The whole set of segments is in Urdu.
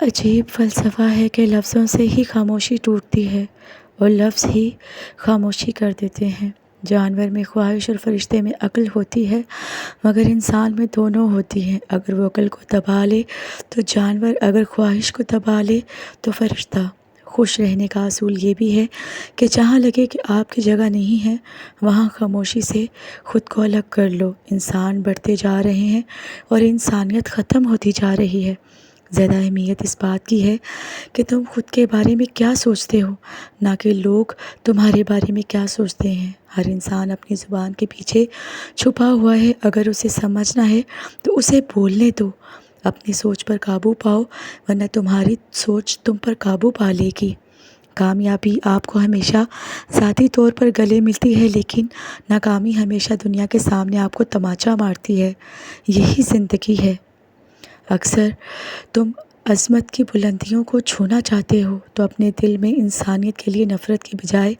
عجیب فلسفہ ہے کہ لفظوں سے ہی خاموشی ٹوٹتی ہے اور لفظ ہی خاموشی کر دیتے ہیں۔ جانور میں خواہش اور فرشتے میں عقل ہوتی ہے، مگر انسان میں دونوں ہوتی ہیں۔ اگر وہ عقل کو دبا لے تو جانور، اگر خواہش کو دبا لے تو فرشتہ۔ خوش رہنے کا اصول یہ بھی ہے کہ جہاں لگے کہ آپ کی جگہ نہیں ہے، وہاں خاموشی سے خود کو الگ کر لو۔ انسان بڑھتے جا رہے ہیں اور انسانیت ختم ہوتی جا رہی ہے۔ زیادہ اہمیت اس بات کی ہے کہ تم خود کے بارے میں کیا سوچتے ہو، نہ کہ لوگ تمہارے بارے میں کیا سوچتے ہیں۔ ہر انسان اپنی زبان کے پیچھے چھپا ہوا ہے، اگر اسے سمجھنا ہے تو اسے بولنے دو۔ اپنی سوچ پر قابو پاؤ، ورنہ تمہاری سوچ تم پر قابو پا لے گی۔ کامیابی آپ کو ہمیشہ ذاتی طور پر گلے ملتی ہے، لیکن ناکامی ہمیشہ دنیا کے سامنے آپ کو تماچا مارتی ہے۔ یہی زندگی ہے۔ اکثر تم عظمت کی بلندیوں کو چھونا چاہتے ہو تو اپنے دل میں انسانیت کے لیے نفرت کی بجائے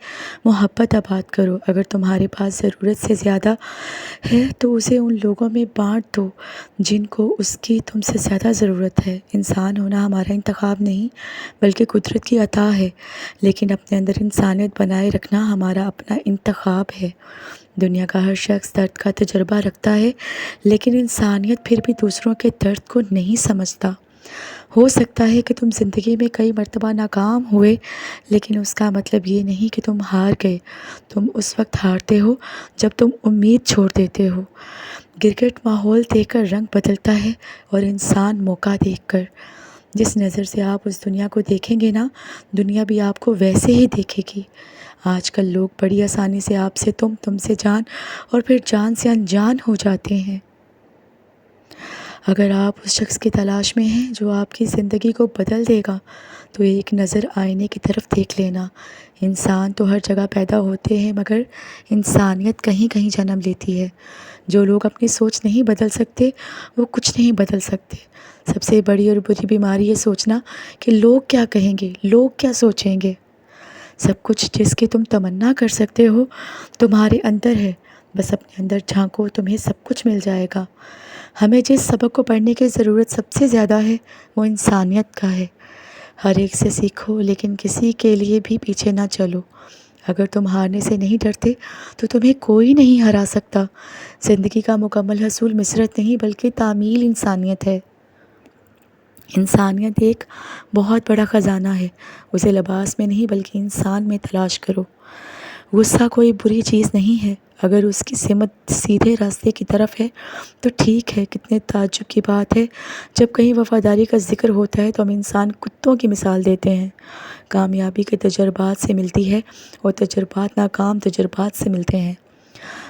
محبت آباد کرو۔ اگر تمہارے پاس ضرورت سے زیادہ ہے تو اسے ان لوگوں میں بانٹ دو جن کو اس کی تم سے زیادہ ضرورت ہے۔ انسان ہونا ہمارا انتخاب نہیں بلکہ قدرت کی عطا ہے، لیکن اپنے اندر انسانیت بنائے رکھنا ہمارا اپنا انتخاب ہے۔ دنیا کا ہر شخص درد کا تجربہ رکھتا ہے، لیکن انسانیت پھر بھی دوسروں کے درد کو نہیں سمجھتا۔ ہو سکتا ہے کہ تم زندگی میں کئی مرتبہ ناکام ہوئے، لیکن اس کا مطلب یہ نہیں کہ تم ہار گئے۔ تم اس وقت ہارتے ہو جب تم امید چھوڑ دیتے ہو۔ کرکٹ ماحول دیکھ کر رنگ بدلتا ہے اور انسان موقع دیکھ کر۔ جس نظر سے آپ اس دنیا کو دیکھیں گے نا، دنیا بھی آپ کو ویسے ہی دیکھے گی۔ آج کل لوگ بڑی آسانی سے آپ سے تم سے جان اور پھر جان سے انجان ہو جاتے ہیں۔ اگر آپ اس شخص کی تلاش میں ہیں جو آپ کی زندگی کو بدل دے گا تو ایک نظر آئینے کی طرف دیکھ لینا۔ انسان تو ہر جگہ پیدا ہوتے ہیں، مگر انسانیت کہیں کہیں جنم لیتی ہے۔ جو لوگ اپنی سوچ نہیں بدل سکتے وہ کچھ نہیں بدل سکتے۔ سب سے بڑی اور بری بیماری یہ سوچنا کہ لوگ کیا کہیں گے، لوگ کیا سوچیں گے۔ سب کچھ جس کی تم تمنا کر سکتے ہو تمہارے اندر ہے، بس اپنے اندر جھانکو، تمہیں سب کچھ مل جائے گا۔ ہمیں جس سبق کو پڑھنے کی ضرورت سب سے زیادہ ہے وہ انسانیت کا ہے۔ ہر ایک سے سیکھو، لیکن کسی کے لیے بھی پیچھے نہ چلو۔ اگر تم ہارنے سے نہیں ڈرتے تو تمہیں کوئی نہیں ہرا سکتا۔ زندگی کا مکمل حصول مسرت نہیں بلکہ تعمیل انسانیت ہے۔ انسانیت ایک بہت بڑا خزانہ ہے، اسے لباس میں نہیں بلکہ انسان میں تلاش کرو۔ غصہ کوئی بری چیز نہیں ہے، اگر اس کی سمت سیدھے راستے کی طرف ہے تو ٹھیک ہے۔ کتنے تعجب کی بات ہے، جب کہیں وفاداری کا ذکر ہوتا ہے تو ہم انسان کتوں کی مثال دیتے ہیں۔ کامیابی کے تجربات سے ملتی ہے اور تجربات ناکام تجربات سے ملتے ہیں۔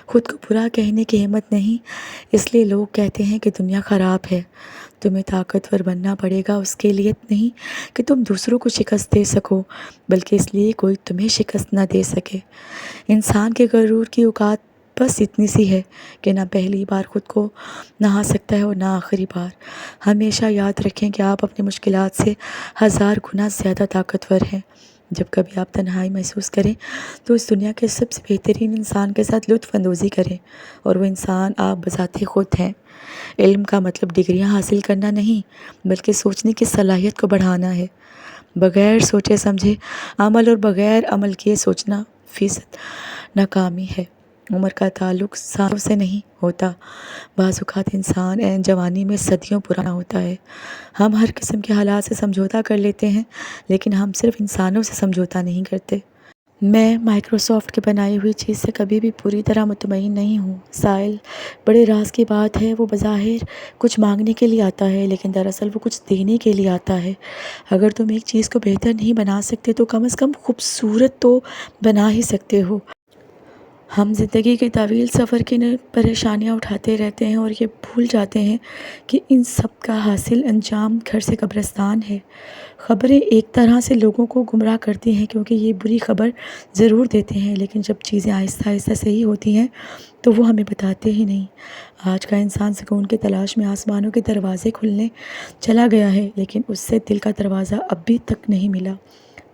خود کو برا کہنے کی ہمت نہیں، اس لیے لوگ کہتے ہیں کہ دنیا خراب ہے۔ تمہیں طاقتور بننا پڑے گا اس کے لیے نہیں کہ تم دوسروں کو شکست دے سکو، بلکہ اس لیے کوئی تمہیں شکست نہ دے سکے۔ انسان کے غرور کی اوقات بس اتنی سی ہے کہ نہ پہلی بار خود کو نہا سکتا ہے اور نہ آخری بار۔ ہمیشہ یاد رکھیں کہ آپ اپنی مشکلات سے 1000 گنا زیادہ طاقتور ہیں۔ جب کبھی آپ تنہائی محسوس کریں تو اس دنیا کے سب سے بہترین انسان کے ساتھ لطف اندوزی کریں، اور وہ انسان آپ بذات خود ہیں۔ علم کا مطلب ڈگریاں حاصل کرنا نہیں بلکہ سوچنے کی صلاحیت کو بڑھانا ہے۔ بغیر سوچے سمجھے عمل اور بغیر عمل کیے سوچنا فیصد ناکامی ہے۔ عمر کا تعلق سالوں سے نہیں ہوتا، بعض اوقات انسان عین جوانی میں صدیوں پرانا ہوتا ہے۔ ہم ہر قسم کے حالات سے سمجھوتا کر لیتے ہیں، لیکن ہم صرف انسانوں سے سمجھوتا نہیں کرتے۔ میں مائیکروسافٹ کی بنائی ہوئی چیز سے کبھی بھی پوری طرح مطمئن نہیں ہوں۔ سائل، بڑے راز کی بات ہے، وہ بظاہر کچھ مانگنے کے لیے آتا ہے، لیکن دراصل وہ کچھ دینے کے لیے آتا ہے۔ اگر تم ایک چیز کو بہتر نہیں بنا سکتے تو کم از کم خوبصورت تو بنا ہی سکتے ہو۔ ہم زندگی کے طویل سفر کی پریشانیاں اٹھاتے رہتے ہیں اور یہ بھول جاتے ہیں کہ ان سب کا حاصل انجام گھر سے قبرستان ہے۔ خبریں ایک طرح سے لوگوں کو گمراہ کرتی ہیں کیونکہ یہ بری خبر ضرور دیتے ہیں، لیکن جب چیزیں آہستہ آہستہ صحیح ہوتی ہیں تو وہ ہمیں بتاتے ہی نہیں۔ آج کا انسان سکون کی تلاش میں آسمانوں کے دروازے کھلنے چلا گیا ہے، لیکن اس سے دل کا دروازہ اب بھی تک نہیں ملا۔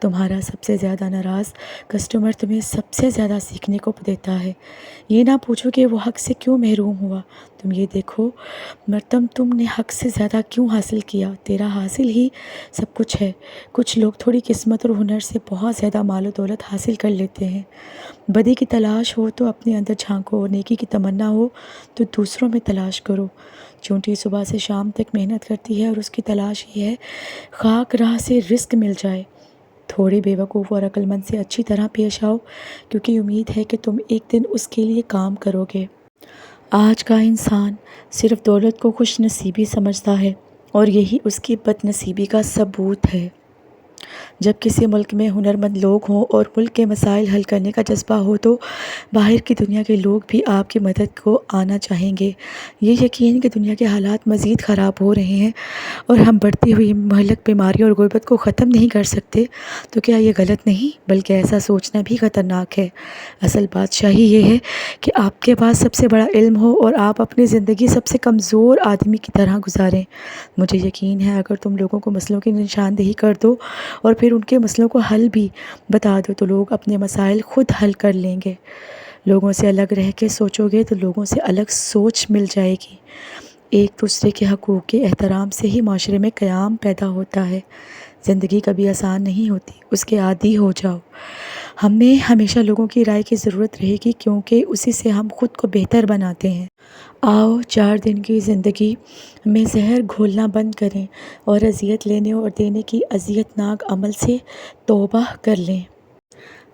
تمہارا سب سے زیادہ ناراض کسٹمر تمہیں سب سے زیادہ سیکھنے کو دیتا ہے۔ یہ نہ پوچھو کہ وہ حق سے کیوں محروم ہوا، تم یہ دیکھو تم نے حق سے زیادہ کیوں حاصل کیا۔ تیرا حاصل ہی سب کچھ ہے۔ کچھ لوگ تھوڑی قسمت اور ہنر سے بہت زیادہ مال و دولت حاصل کر لیتے ہیں۔ بدی کی تلاش ہو تو اپنے اندر جھانکو، اور نیکی کی تمنا ہو تو دوسروں میں تلاش کرو۔ چونٹی صبح سے شام تک محنت کرتی ہے اور اس کی تلاش یہ ہے خاک راہ سے رزق مل جائے۔ تھوڑے بے وقوف اور عقل مند سے اچھی طرح پیش آؤ، کیونکہ امید ہے کہ تم ایک دن اس کے لیے کام کرو گے۔ آج کا انسان صرف دولت کو خوش نصیبی سمجھتا ہے، اور یہی اس کی بد نصیبی کا ثبوت ہے۔ جب کسی ملک میں ہنرمند لوگ ہوں اور ملک کے مسائل حل کرنے کا جذبہ ہو تو باہر کی دنیا کے لوگ بھی آپ کی مدد کو آنا چاہیں گے۔ یہ یقین کہ دنیا کے حالات مزید خراب ہو رہے ہیں اور ہم بڑھتی ہوئی مہلک بیماریوں اور غربت کو ختم نہیں کر سکتے، تو کیا یہ غلط نہیں، بلکہ ایسا سوچنا بھی خطرناک ہے۔ اصل بادشاہی یہ ہے کہ آپ کے پاس سب سے بڑا علم ہو اور آپ اپنی زندگی سب سے کمزور آدمی کی طرح گزاریں۔ مجھے یقین ہے اگر تم لوگوں کو مسئلوں کی نشاندہی کر دو اور پھر ان کے مسئلوں کو حل بھی بتا دو تو لوگ اپنے مسائل خود حل کر لیں گے۔ لوگوں سے الگ رہ کے سوچو گے تو لوگوں سے الگ سوچ مل جائے گی۔ ایک دوسرے کے حقوق کے احترام سے ہی معاشرے میں قیام پیدا ہوتا ہے۔ زندگی کبھی آسان نہیں ہوتی، اس کے عادی ہو جاؤ۔ ہمیں ہمیشہ لوگوں کی رائے کی ضرورت رہے گی، کیونکہ اسی سے ہم خود کو بہتر بناتے ہیں۔ آؤ 4 دن کی زندگی میں زہر گھولنا بند کریں اور اذیت لینے اور دینے کی اذیت ناک عمل سے توبہ کر لیں۔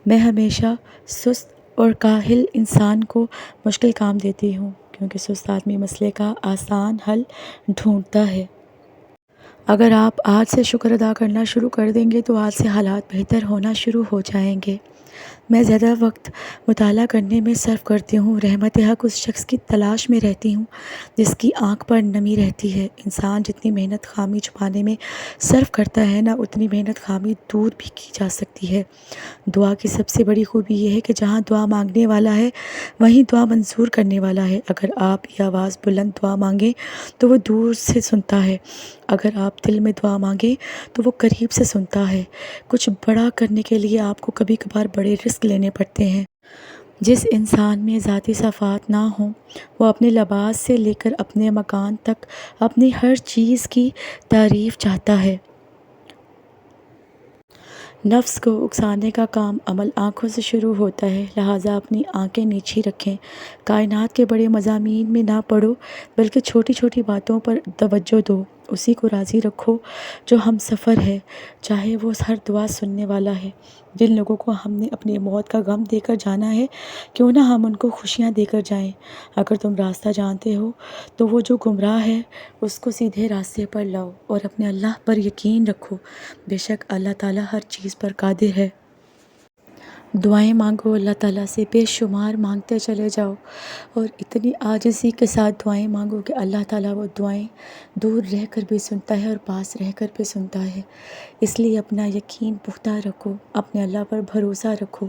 میں ہمیشہ سست اور کاہل انسان کو مشکل کام دیتی ہوں، کیونکہ سست آدمی مسئلے کا آسان حل ڈھونڈتا ہے۔ اگر آپ آج سے شکر ادا کرنا شروع کر دیں گے تو آج سے حالات بہتر ہونا شروع ہو جائیں گے۔ میں زیادہ وقت مطالعہ کرنے میں صرف کرتی ہوں۔ رحمت حق اس شخص کی تلاش میں رہتی ہوں جس کی آنکھ پر نمی رہتی ہے۔ انسان جتنی محنت خامی چھپانے میں صرف کرتا ہے نا، اتنی محنت خامی دور بھی کی جا سکتی ہے۔ دعا کی سب سے بڑی خوبی یہ ہے کہ جہاں دعا مانگنے والا ہے وہیں دعا منظور کرنے والا ہے۔ اگر آپ یہ آواز بلند دعا مانگیں تو وہ دور سے سنتا ہے، اگر آپ دل میں دعا مانگیں تو وہ قریب سے سنتا ہے۔ کچھ بڑا کرنے کے لیے آپ کو کبھی کبھار بڑے رسک لینے پڑتے ہیں۔ جس انسان میں ذاتی صفات نہ ہوں، وہ اپنے لباس سے لے کر اپنے مکان تک اپنی ہر چیز کی تعریف چاہتا ہے۔ نفس کو اکسانے کا کام عمل آنکھوں سے شروع ہوتا ہے، لہٰذا اپنی آنکھیں نیچی رکھیں۔ کائنات کے بڑے مضامین میں نہ پڑھو، بلکہ چھوٹی چھوٹی باتوں پر توجہ دو۔ اسی کو راضی رکھو جو ہم سفر ہے، چاہے وہ ہر دعا سننے والا ہے۔ جن لوگوں کو ہم نے اپنی موت کا غم دے کر جانا ہے، کیوں نہ ہم ان کو خوشیاں دے کر جائیں۔ اگر تم راستہ جانتے ہو تو وہ جو گمراہ ہے اس کو سیدھے راستے پر لاؤ، اور اپنے اللہ پر یقین رکھو، بے شک اللہ تعالیٰ ہر چیز پر قادر ہے۔ دعائیں مانگو، اللہ تعالیٰ سے بے شمار مانگتے چلے جاؤ، اور اتنی عاجزی کے ساتھ دعائیں مانگو کہ اللہ تعالیٰ وہ دعائیں دور رہ کر بھی سنتا ہے اور پاس رہ کر بھی سنتا ہے۔ اس لیے اپنا یقین پختہ رکھو، اپنے اللہ پر بھروسہ رکھو۔